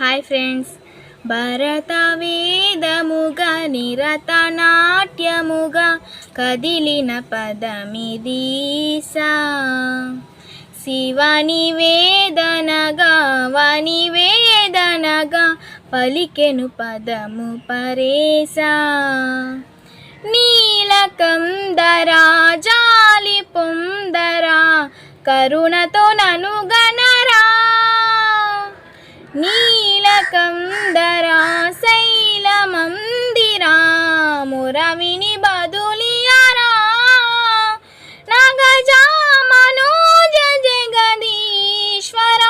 Hi friends, భరత వేదముగా నిరతనాట్యముగా కదిలిన పదమిదీసా. శివని వేదనగా వనివేదనగా పలికెను పదము పరేసా. నీలకందరా జాలి పొందరా కరుణతో నను గణరా. నీలకందరా శైలమందిరా మురవిని బదులియరా. నగజా మనోజ జగదీశ్వర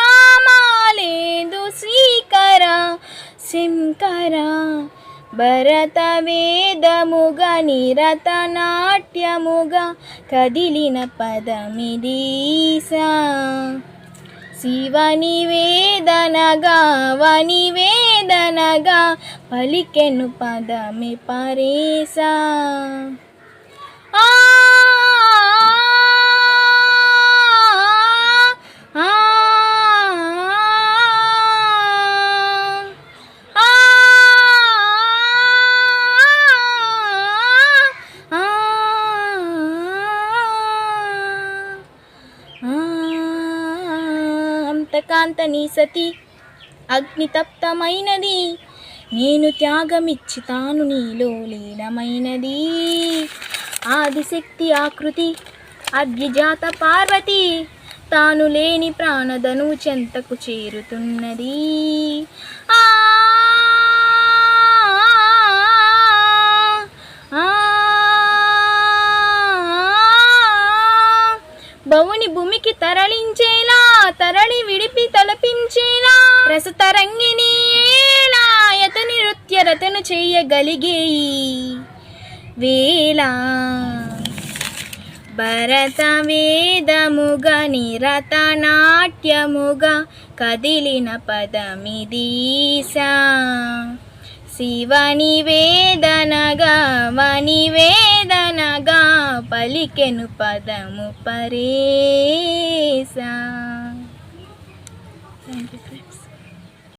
మాలేదు శ్రీకర శంకర. భరత వేదముగా నిరతనాట్యముగా కదిలిన పదమిదీసా. శివని వేదనగా వనివేదనగా పలికెను పదమి పరేసా. ఆ కాంతని సతి అగ్నితప్తమైనది, నేను త్యాగమిచ్చి తాను నీలో లీనమైనది. ఆదిశక్తి ఆకృతి అద్విజాత పార్వతి, తాను లేని ప్రాణదను చెంతకు చేరుతున్నది. భవుని భూమికి తరలించేలా తరలి విడిపి తలపించేలా రసతరంగిణి ఏలా యతని నృత్య రతను చేయగలిగేయి వేళ. భరత వేదముగా నిరతనాట్యముగా కదిలిన పదమిదీసా. శివని వేదనగా వనివేదనగా పలికెను పదము పరేసా. Thank you.